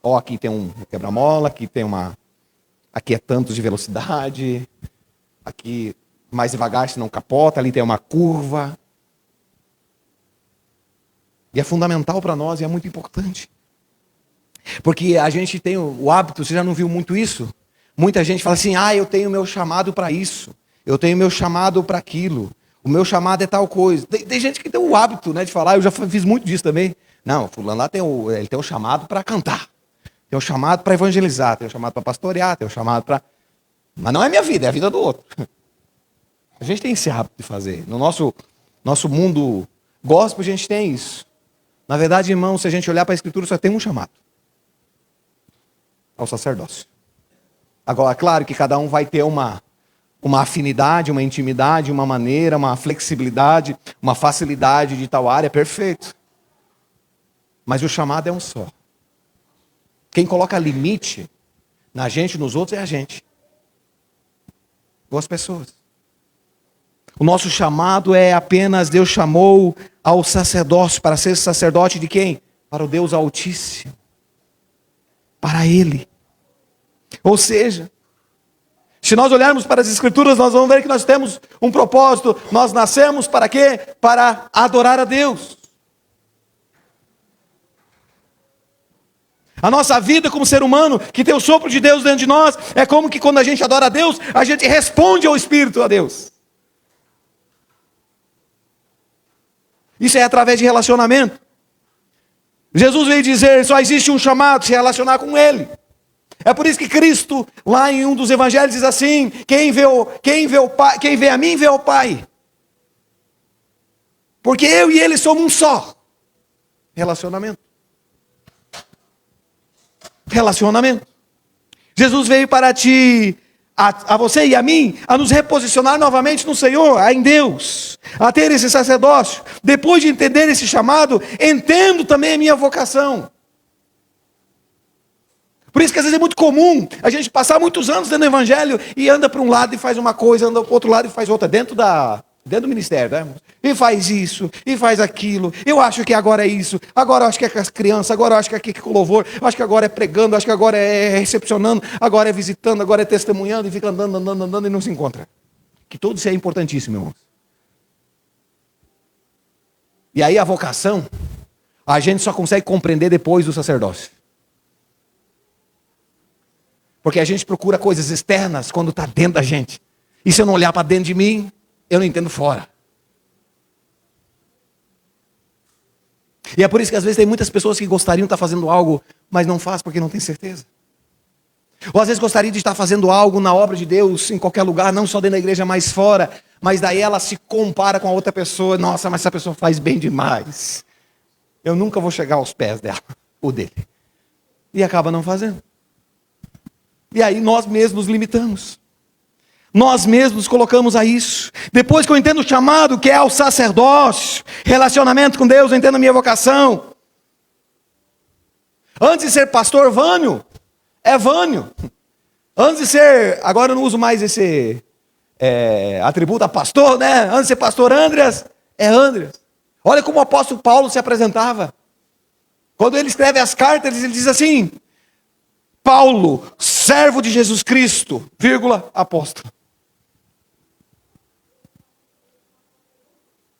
Ó, aqui tem um quebra-mola, aqui tem aqui é tantos de velocidade, aqui mais devagar se não capota, ali tem uma curva. E é fundamental para nós e é muito importante. Porque a gente tem o hábito, você já não viu muito isso? Muita gente fala assim, eu tenho meu chamado para isso, eu tenho meu chamado para aquilo, o meu chamado é tal coisa. Tem gente que tem o hábito, né, de falar, eu já fiz muito disso também. Não, fulano lá ele tem o chamado para cantar. Tem o chamado para evangelizar, tem o chamado para pastorear, tem o chamado para... Mas não é minha vida, é a vida do outro. A gente tem esse hábito de fazer. No nosso mundo gospel, a gente tem isso. Na verdade, irmão, se a gente olhar para a Escritura, só tem um chamado. Ao sacerdócio. Agora, claro que cada um vai ter uma afinidade, uma intimidade, uma maneira, uma flexibilidade, uma facilidade de tal área, perfeito. Mas o chamado é um só. Quem coloca limite na gente e nos outros é a gente. Boas pessoas. O nosso chamado é apenas, Deus chamou ao sacerdócio, para ser sacerdote de quem? Para o Deus Altíssimo. Para Ele. Ou seja, se nós olharmos para as Escrituras, nós vamos ver que nós temos um propósito. Nós nascemos para quê? Para adorar a Deus. A nossa vida como ser humano, que tem o sopro de Deus dentro de nós, é como que quando a gente adora a Deus, a gente responde ao Espírito a Deus. Isso é através de relacionamento. Jesus veio dizer, só existe um chamado, se relacionar com Ele. É por isso que Cristo, lá em um dos evangelhos, diz assim, quem vê a mim, vê o Pai. Porque eu e Ele somos um só. Relacionamento. Relacionamento. Jesus veio para a você e a mim, a nos reposicionar novamente no Senhor, em Deus, a ter esse sacerdócio. Depois de entender esse chamado, entendo também a minha vocação. Por isso que às vezes é muito comum a gente passar muitos anos dentro do evangelho e anda para um lado e faz uma coisa, anda para o outro lado e faz outra, dentro do ministério, né? E faz isso, e faz aquilo. Eu acho que agora é isso, agora eu acho que é com as crianças, agora eu acho que é aqui com o louvor, eu acho que agora é pregando, eu acho que agora é recepcionando, agora é visitando, agora é testemunhando, e fica andando e não se encontra. Que tudo isso é importantíssimo, irmãos. E aí a vocação, a gente só consegue compreender depois do sacerdócio. Porque a gente procura coisas externas quando está dentro da gente. E se eu não olhar para dentro de mim, eu não entendo fora. E é por isso que às vezes tem muitas pessoas que gostariam de estar fazendo algo, mas não faz porque não tem certeza. Ou às vezes gostaria de estar fazendo algo na obra de Deus, em qualquer lugar, não só dentro da igreja, mas fora. Mas daí ela se compara com a outra pessoa. Nossa, mas essa pessoa faz bem demais. Eu nunca vou chegar aos pés dela, ou dele. E acaba não fazendo. E aí nós mesmos nos limitamos. nós mesmos colocamos a isso. Depois que eu entendo o chamado que é ao sacerdócio, relacionamento com Deus, eu entendo a minha vocação. Antes de ser pastor Vânio, é Vânio. Antes de ser, agora eu não uso mais esse atributo a pastor, né? Antes de ser pastor Andreas, é Andreas. Olha como o apóstolo Paulo se apresentava. Quando ele escreve as cartas, ele diz assim: Paulo, servo de Jesus Cristo, vírgula, apóstolo.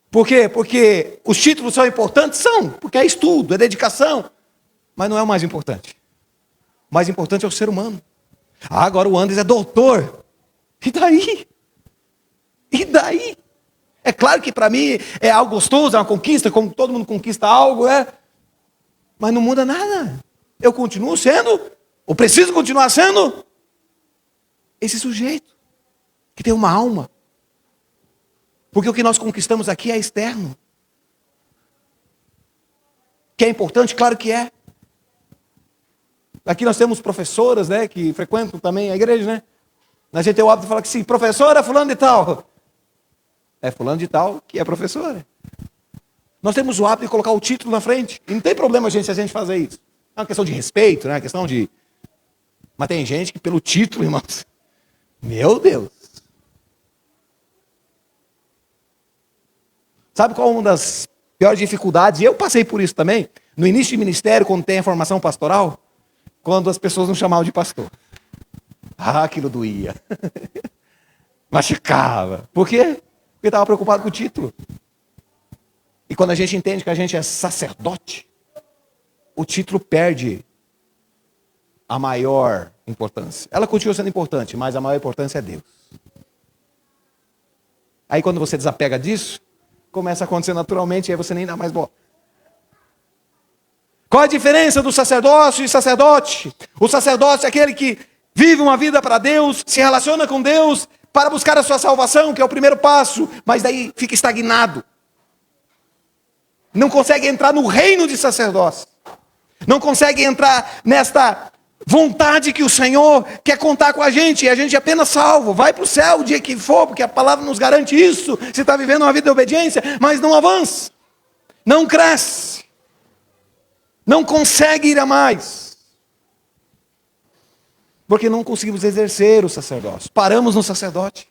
Por quê? Porque os títulos são importantes? São, porque é estudo, é dedicação. Mas não é o mais importante. O mais importante é o ser humano. Agora o Andres é doutor. E daí? E daí? É claro que para mim é algo gostoso, é uma conquista, como todo mundo conquista algo, mas não muda nada. Eu continuo sendo, ou preciso continuar sendo, esse sujeito que tem uma alma. Porque o que nós conquistamos aqui é externo. Que é importante? Claro que é. Aqui nós temos professoras, né, que frequentam também a igreja, né? A gente tem o hábito de falar que sim, professora fulano de tal. É fulano de tal que é professora. Nós temos o hábito de colocar o título na frente. E não tem problema, gente, se a gente fazer isso. É uma questão de respeito, né? É uma questão de... Mas tem gente que pelo título, irmãos... Meu Deus! Sabe qual é uma das piores dificuldades? E eu passei por isso também. No início de ministério, quando tem a formação pastoral... Quando as pessoas não chamavam de pastor. Aquilo doía. Machucava. Por quê? Porque estava preocupado com o título. E quando a gente entende que a gente é sacerdote, o título perde a maior importância. Ela continua sendo importante, mas a maior importância é Deus. Aí quando você desapega disso, começa a acontecer naturalmente, e aí você nem dá mais bola. Qual a diferença do sacerdócio e sacerdote? O sacerdote é aquele que vive uma vida para Deus, se relaciona com Deus para buscar a sua salvação, que é o primeiro passo, mas daí fica estagnado. Não consegue entrar no reino de sacerdócio. Não consegue entrar nesta vontade que o Senhor quer contar com a gente, e a gente é apenas salvo. Vai para o céu o dia que for, porque a palavra nos garante isso. Você está vivendo uma vida de obediência, mas não avança. Não cresce. Não consegue ir a mais. Porque não conseguimos exercer o sacerdócio. Paramos no sacerdote.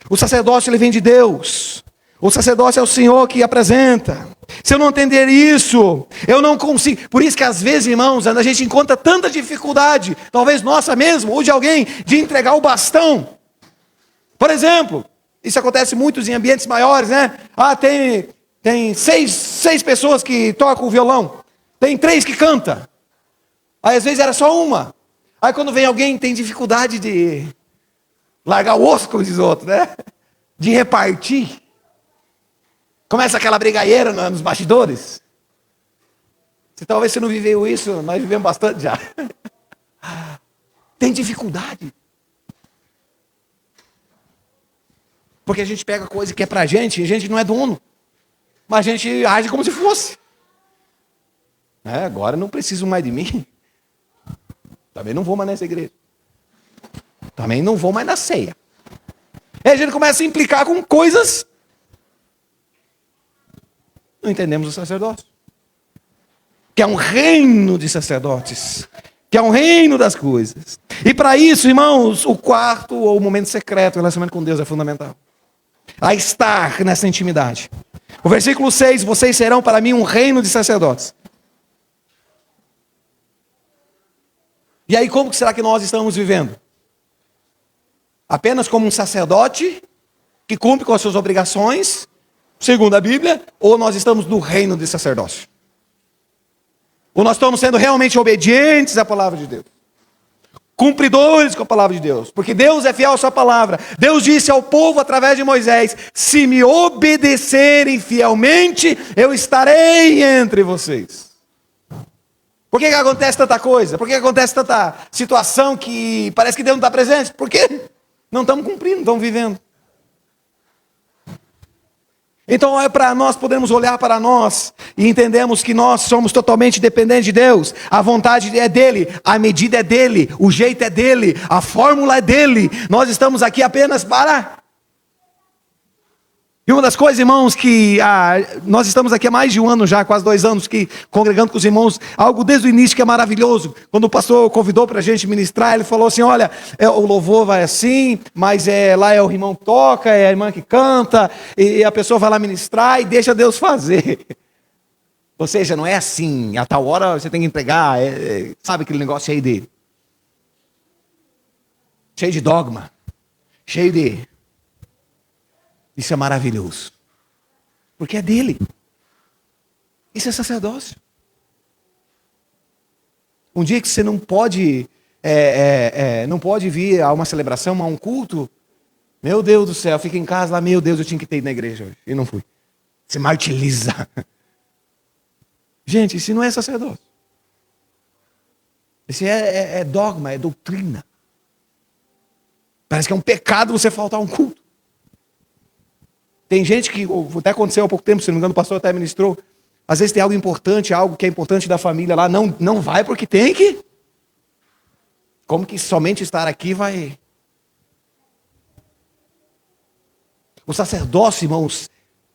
O sacerdócio ele vem de Deus. O sacerdócio é o Senhor que apresenta. Se eu não entender isso, eu não consigo. Por isso que às vezes, irmãos, a gente encontra tanta dificuldade, talvez nossa mesmo, ou de alguém, de entregar o bastão. Por exemplo, isso acontece muito em ambientes maiores, né? Tem seis pessoas que tocam o violão. Tem 3 que cantam. Aí às vezes era só uma. Aí quando vem alguém tem dificuldade de largar o osso, como diz o outro, né? De repartir. Começa aquela brigadeira nos bastidores. Talvez você não viveu isso, nós vivemos bastante já. Tem dificuldade. Porque a gente pega coisa que é pra gente, e a gente não é dono. Mas a gente age como se fosse. Agora não preciso mais de mim. Também não vou mais nessa igreja. Também não vou mais na ceia. Aí a gente começa a implicar com coisas. Não entendemos o sacerdócio. Que é um reino de sacerdotes. Que é um reino das coisas. E para isso, irmãos, o quarto ou o momento secreto, o relacionamento com Deus é fundamental. A estar nessa intimidade. O versículo 6, vocês serão para mim um reino de sacerdotes. E aí como será que nós estamos vivendo? Apenas como um sacerdote que cumpre com as suas obrigações, segundo a Bíblia, ou nós estamos no reino de sacerdócio? Ou nós estamos sendo realmente obedientes à palavra de Deus? Cumpridores com a palavra de Deus, porque Deus é fiel à sua palavra. Deus disse ao povo através de Moisés: se me obedecerem fielmente, eu estarei entre vocês. Por que acontece tanta coisa? Por que acontece tanta situação que parece que Deus não está presente? Por quê? Não estamos cumprindo, não estamos vivendo. Então é para nós podermos olhar para nós e entendemos que nós somos totalmente dependentes de Deus. A vontade é dele, a medida é dele, o jeito é dele, a fórmula é dele. Nós estamos aqui apenas para... E uma das coisas, irmãos, que nós estamos aqui há mais de um ano já, quase 2 anos, congregando com os irmãos, algo desde o início que é maravilhoso. Quando o pastor convidou para a gente ministrar, ele falou assim, olha, o louvor vai assim, mas lá é o irmão que toca, é a irmã que canta, e a pessoa vai lá ministrar e deixa Deus fazer. Ou seja, não é assim, a tal hora você tem que entregar, sabe aquele negócio cheio de dogma, cheio de... Isso é maravilhoso. Porque é dele. Isso é sacerdócio. Um dia que você não pode vir a uma celebração, a um culto, meu Deus do céu, fica em casa lá, meu Deus, eu tinha que ter ido na igreja hoje. E não fui. Você martiriza. Gente, isso não é sacerdócio. Isso é dogma, é doutrina. Parece que é um pecado você faltar a um culto. Tem gente que, até aconteceu há pouco tempo, se não me engano, o pastor até ministrou, às vezes tem algo importante, algo que é importante da família lá, não vai porque tem que. Como que somente estar aqui vai... O sacerdócio, irmãos,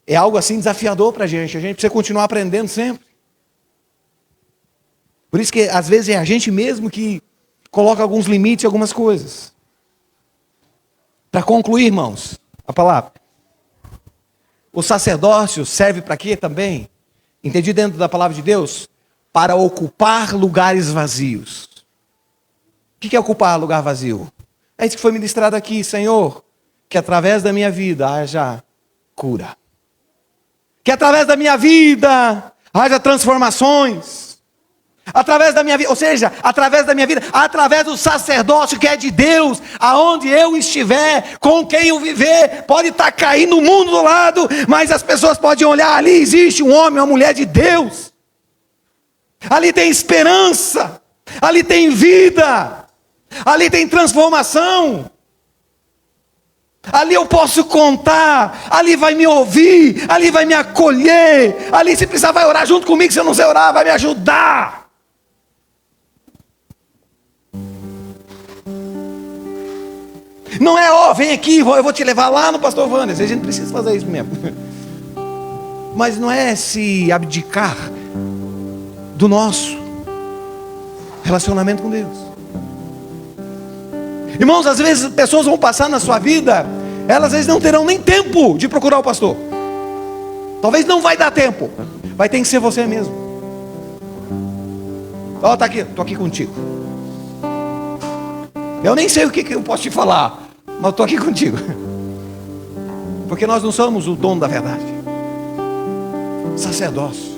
é algo assim desafiador para a gente precisa continuar aprendendo sempre. Por isso que às vezes é a gente mesmo que coloca alguns limites em algumas coisas. Para concluir, irmãos, a palavra. O sacerdócio serve para quê também? Entendi dentro da palavra de Deus? Para ocupar lugares vazios. O que é ocupar lugar vazio? É isso que foi ministrado aqui, Senhor. Que através da minha vida haja cura. Que através da minha vida haja transformações. Através da minha vida, ou seja, através da minha vida, através do sacerdócio que é de Deus, aonde eu estiver, com quem eu viver, pode estar caindo o mundo do lado, mas as pessoas podem olhar, ali existe um homem, uma mulher de Deus, ali tem esperança, ali tem vida, ali tem transformação, ali eu posso contar, ali vai me ouvir, ali vai me acolher, ali se precisar vai orar junto comigo, se eu não sei orar, vai me ajudar. Não é, vem aqui, eu vou te levar lá no pastor Wander. A gente precisa fazer isso mesmo. Mas não é se abdicar do nosso relacionamento com Deus. Irmãos, às vezes pessoas vão passar na sua vida, elas às vezes não terão nem tempo de procurar o pastor. Talvez não vai dar tempo. Vai ter que ser você mesmo. Tá aqui, estou aqui contigo. Eu nem sei o que eu posso te falar, mas eu estou aqui contigo. Porque nós não somos o dono da verdade. Sacerdócio.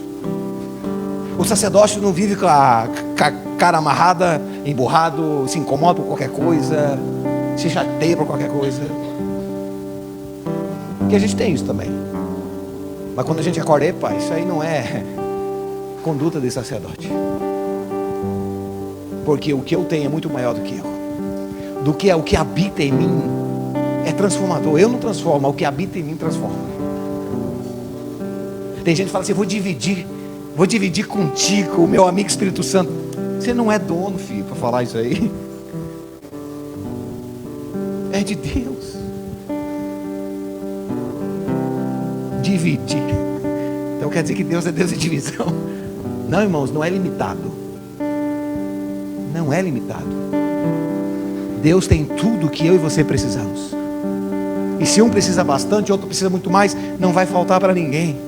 O sacerdócio não vive com a cara amarrada, emburrado, se incomoda por qualquer coisa, se chateia por qualquer coisa. Porque a gente tem isso também. Mas quando a gente acorda, epa, isso aí não é conduta de sacerdote. Porque o que eu tenho é muito maior do que eu. Do que é o que habita em mim é transformador. Eu não transformo, o que habita em mim transforma. Tem gente que fala assim, vou dividir contigo, o meu amigo Espírito Santo. Você não é dono, filho, para falar isso aí. É de Deus. Dividir. Então quer dizer que Deus é Deus de divisão. Não, irmãos, não é limitado. Não é limitado. Deus tem tudo que eu e você precisamos. E se um precisa bastante, outro precisa muito mais, não vai faltar para ninguém.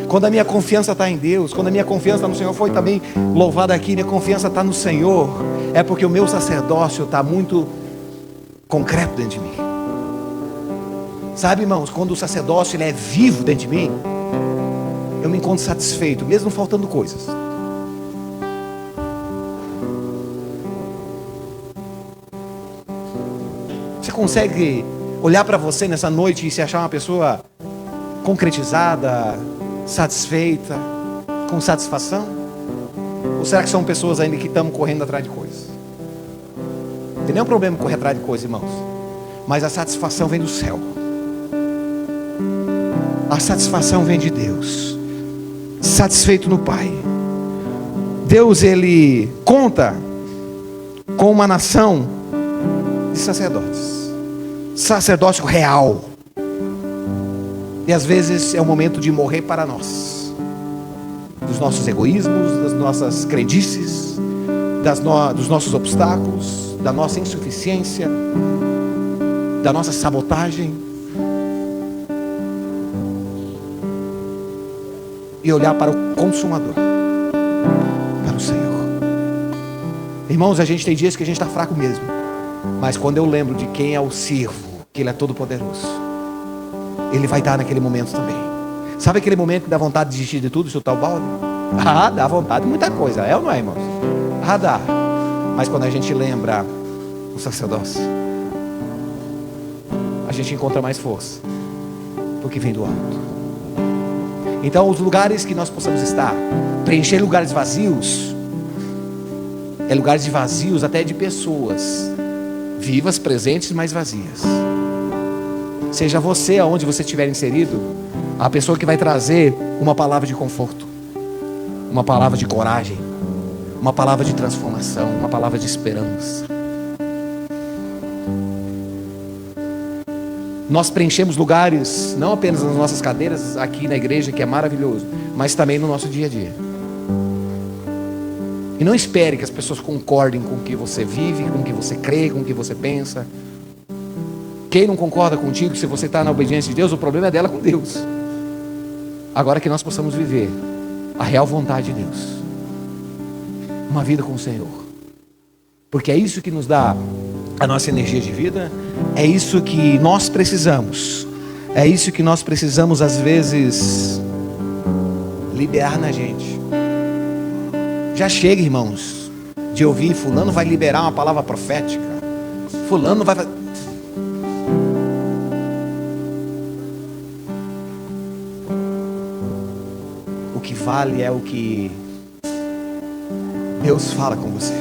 Quando a minha confiança está em Deus, quando a minha confiança está no Senhor, foi também louvado aqui, minha confiança está no Senhor, é porque o meu sacerdócio está muito concreto dentro de mim. Sabe, irmãos, quando o sacerdócio ele é vivo dentro de mim, eu me encontro satisfeito, mesmo faltando coisas. Você consegue olhar para você nessa noite e se achar uma pessoa concretizada, satisfeita, com satisfação? Ou será que são pessoas ainda que estamos correndo atrás de coisas? Não tem nenhum problema correr atrás de coisas, irmãos, mas a satisfação vem do céu. A satisfação vem de Deus, satisfeito no Pai. Deus, Ele conta com uma nação de sacerdotes, sacerdócio real. E às vezes é o momento de morrer para nós, dos nossos egoísmos, das nossas crendices, dos nossos obstáculos, da nossa insuficiência, da nossa sabotagem, e olhar para o Consumador, para o Senhor. Irmãos, a gente tem dias que a gente está fraco mesmo, mas quando eu lembro de quem é o servo, que Ele é todo poderoso, Ele vai dar naquele momento também. Sabe aquele momento que dá vontade de desistir de tudo, chutar o balde? Ah, dá vontade de muita coisa, é ou não é, irmãos? Ah, dá. Mas quando a gente lembra o sacerdócio, a gente encontra mais força, porque vem do alto. Então, os lugares que nós possamos estar, preencher lugares vazios, é lugares de vazios até de pessoas vivas, presentes, mas vazias. Seja você, aonde você estiver inserido, a pessoa que vai trazer uma palavra de conforto, uma palavra de coragem, uma palavra de transformação, uma palavra de esperança. Nós preenchemos lugares, não apenas nas nossas cadeiras aqui na igreja, que é maravilhoso, mas também no nosso dia a dia. E não espere que as pessoas concordem com o que você vive, com o que você crê, com o que você pensa. Quem não concorda contigo, se você está na obediência de Deus, o problema é dela com Deus. Agora que nós possamos viver a real vontade de Deus, uma vida com o Senhor, porque é isso que nos dá a nossa energia de vida, é isso que nós precisamos, é isso que nós precisamos às vezes liberar na gente. Já chega, irmãos, de ouvir fulano vai liberar uma palavra profética, fulano vai... O que vale é o que Deus fala com você.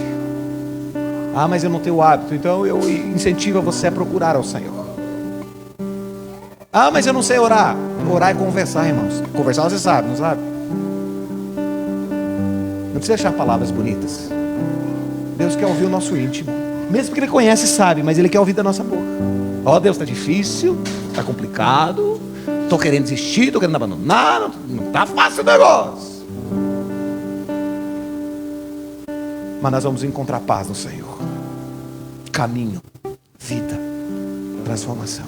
Ah, mas eu não tenho hábito, então eu incentivo você a procurar ao Senhor. Ah, mas eu não sei orar. Orar é conversar, irmãos. Conversar você sabe, não sabe? Não precisa achar palavras bonitas. Deus quer ouvir o nosso íntimo. Mesmo que Ele conhece e sabe, mas Ele quer ouvir da nossa boca. Ó, Deus, está difícil, está complicado, estou querendo desistir, estou querendo abandonar, não está fácil o negócio. Mas nós vamos encontrar paz no Senhor, caminho, vida, transformação.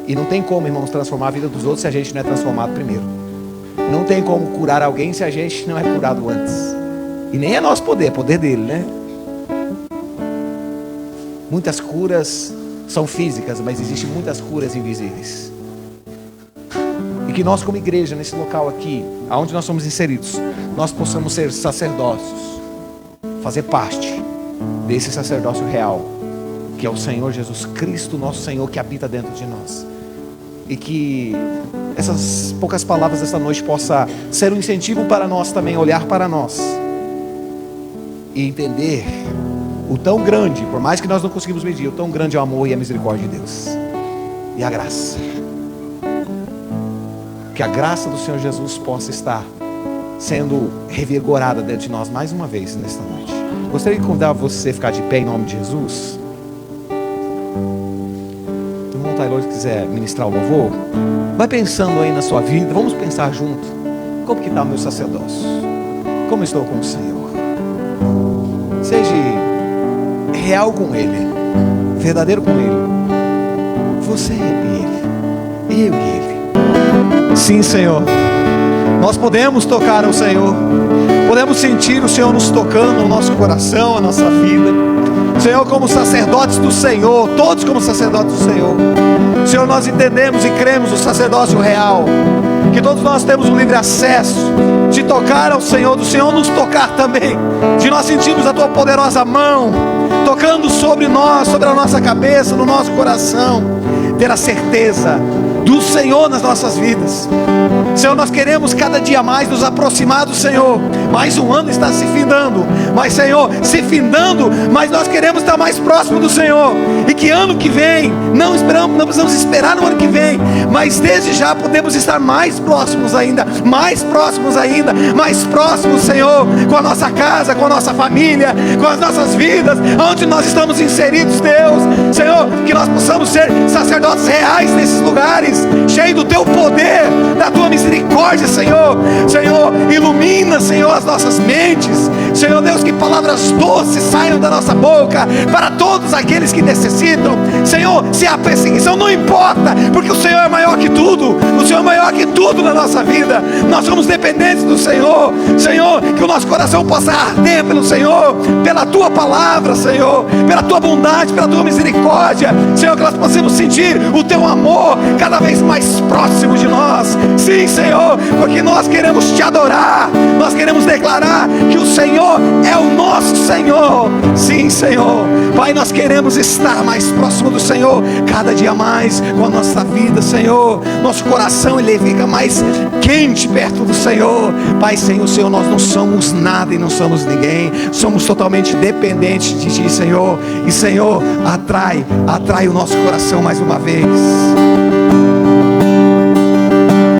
E não tem como, irmãos, transformar a vida dos outros se a gente não é transformado primeiro. Não tem como curar alguém se a gente não é curado antes. E nem é nosso poder, é poder dele, né? Muitas curas são físicas, mas existem muitas curas invisíveis. E que nós como igreja, nesse local aqui, aonde nós somos inseridos, nós possamos ser sacerdócios, fazer parte desse sacerdócio real, que é o Senhor Jesus Cristo, nosso Senhor, que habita dentro de nós. E que essas poucas palavras dessa noite possa ser um incentivo para nós também, olhar para nós e entender o tão grande, por mais que nós não conseguimos medir, o tão grande é o amor e a misericórdia de Deus e a graça. Que a graça do Senhor Jesus possa estar sendo revigorada dentro de nós mais uma vez nesta noite. Gostaria de convidar você a ficar de pé em nome de Jesus. Se o irmão Taylor quiser ministrar o louvor, vai pensando aí na sua vida. Vamos pensar junto. Como que está o meu sacerdócio? Como estou com o Senhor? Seja real com Ele, verdadeiro com Ele. Você e Ele, eu e Ele. Sim, Senhor. Nós podemos tocar ao Senhor, podemos sentir o Senhor nos tocando no nosso coração, a nossa vida. Senhor, como sacerdotes do Senhor, todos como sacerdotes do Senhor. Senhor, nós entendemos e cremos o sacerdócio real, que todos nós temos um livre acesso de tocar ao Senhor, do Senhor nos tocar também, de nós sentirmos a Tua poderosa mão tocando sobre nós, sobre a nossa cabeça, no nosso coração, ter a certeza do Senhor nas nossas vidas. Senhor, nós queremos cada dia mais nos aproximar do Senhor. Mais um ano está se findando, mas Senhor, se findando, mas nós queremos estar mais próximo do Senhor. E que ano que vem, não precisamos esperar no ano que vem, mas desde já podemos estar mais próximos ainda, mais próximos, Senhor, com a nossa casa, com a nossa família, com as nossas vidas, onde nós estamos inseridos, Deus. Senhor, que nós possamos ser sacerdotes reais nesses lugares, cheios do Teu poder, da Tua misericórdia, Senhor. Senhor, ilumina, Senhor, as nossas mentes. Senhor Deus, que palavras doces saiam da nossa boca para todos aqueles que necessitam. Senhor, se há perseguição, não importa, porque o Senhor é maior que tudo. O Senhor é maior que tudo na nossa vida. Nós somos dependentes do Senhor. Senhor, que o nosso coração possa arder pelo Senhor, pela Tua palavra, Senhor, pela Tua bondade, pela Tua misericórdia. Senhor, que nós possamos sentir o Teu amor cada vez mais próximo de nós. Sim, Senhor, porque nós queremos Te adorar. Nós queremos declarar que o Senhor é o nosso Senhor. Sim, Senhor. Pai, nós queremos estar mais próximo do Senhor cada dia mais com a nossa vida, Senhor. Nosso coração, ele fica mais quente perto do Senhor. Pai, sem o Senhor nós não somos nada e não somos ninguém. Somos totalmente dependentes de Ti, Senhor. E Senhor, atrai o nosso coração mais uma vez.